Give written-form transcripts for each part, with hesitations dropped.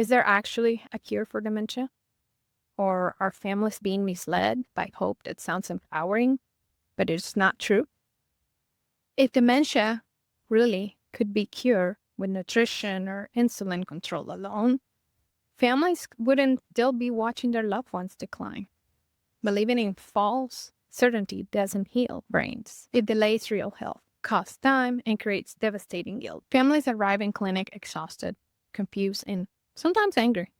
Is there actually a cure for dementia? Or are families being misled by hope that sounds empowering, but it's not true? If dementia really could be cured with nutrition or insulin control alone, families wouldn't still be watching their loved ones decline. Believing in false certainty doesn't heal brains. It delays real health, costs time, and creates devastating guilt. Families arrive in clinic exhausted, confused, and sometimes angry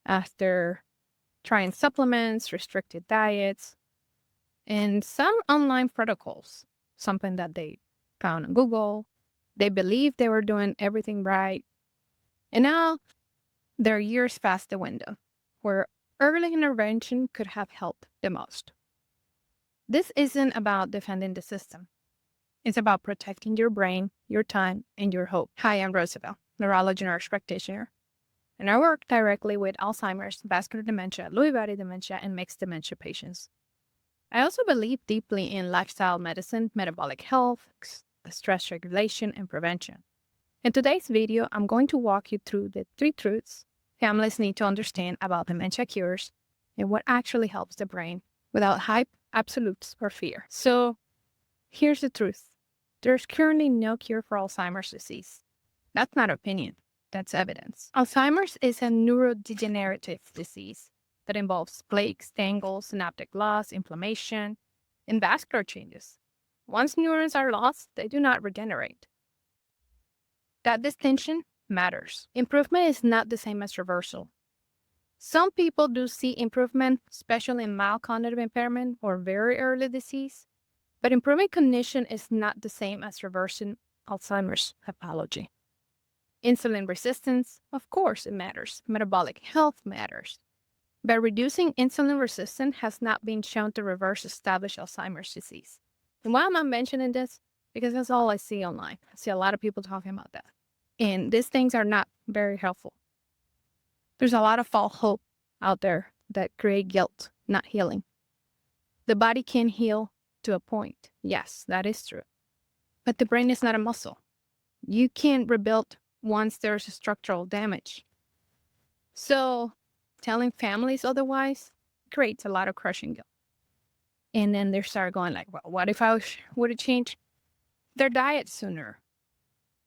after trying supplements, restricted diets, and some online protocols, something that they found on Google. They believed they were doing everything right. And now they're years past the window where early intervention could have helped the most. This isn't about defending the system. It's about protecting your brain, your time, and your hope. Hi, I'm Roosevelt, Neurology Nurse Practitioner, and I work directly with Alzheimer's, vascular dementia, Lewy body dementia, and mixed dementia patients. I also believe deeply in lifestyle medicine, metabolic health, stress regulation, and prevention. In today's video, I'm going to walk you through the 3 truths families need to understand about dementia cures and what actually helps the brain without hype, absolutes, or fear. So here's the truth. There's currently no cure for Alzheimer's disease. That's not opinion, that's evidence. Alzheimer's is a neurodegenerative disease that involves plaques, tangles, synaptic loss, inflammation, and vascular changes. Once neurons are lost, they do not regenerate. That distinction matters. Improvement is not the same as reversal. Some people do see improvement, especially in mild cognitive impairment or very early disease, but improving cognition is not the same as reversing Alzheimer's pathology. Insulin resistance, of course, it matters. Metabolic health matters. But reducing insulin resistance has not been shown to reverse established Alzheimer's disease. And why am I mentioning this? Because that's all I see online. I see a lot of people talking about that. And these things are not very helpful. There's a lot of false hope out there that create guilt, not healing. The body can heal to a point. Yes, that is true. But the brain is not a muscle. You can't rebuild once there's structural damage. So telling families otherwise creates a lot of crushing guilt. And then they start going like, well, what if I would have changed their diet sooner?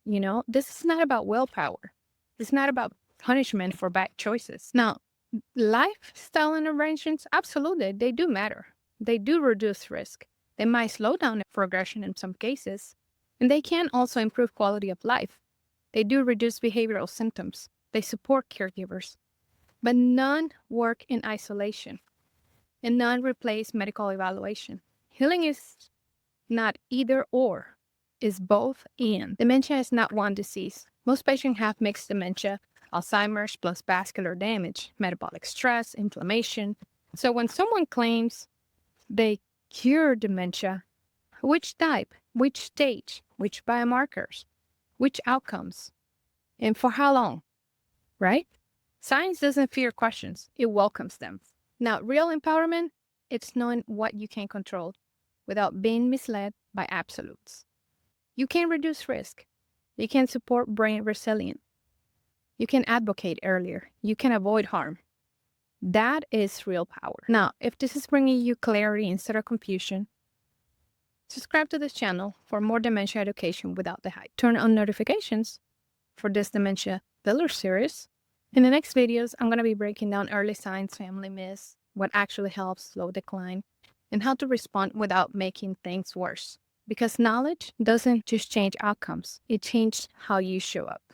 You know, this is not about willpower. It's not about punishment for bad choices. Now, lifestyle interventions, absolutely, they do matter. They do reduce risk. They might slow down progression in some cases, and they can also improve quality of life. They do reduce behavioral symptoms. They support caregivers. But none work in isolation, and none replace medical evaluation. Healing is not either or, it's both and. Dementia is not one disease. Most patients have mixed dementia, Alzheimer's plus vascular damage, metabolic stress, inflammation. So when someone claims they cure dementia, which type, which stage, which biomarkers, which outcomes, and for how long, right? Science doesn't fear questions, it welcomes them. Now, real empowerment, it's knowing what you can control without being misled by absolutes. You can reduce risk. You can support brain resilience. You can advocate earlier. You can avoid harm. That is real power. Now, if this is bringing you clarity instead of confusion, subscribe to this channel for more dementia education without the hype. Turn on notifications for this dementia filler series. In the next videos, I'm going to be breaking down early signs family miss, what actually helps slow decline, and how to respond without making things worse. Because knowledge doesn't just change outcomes, it changes how you show up.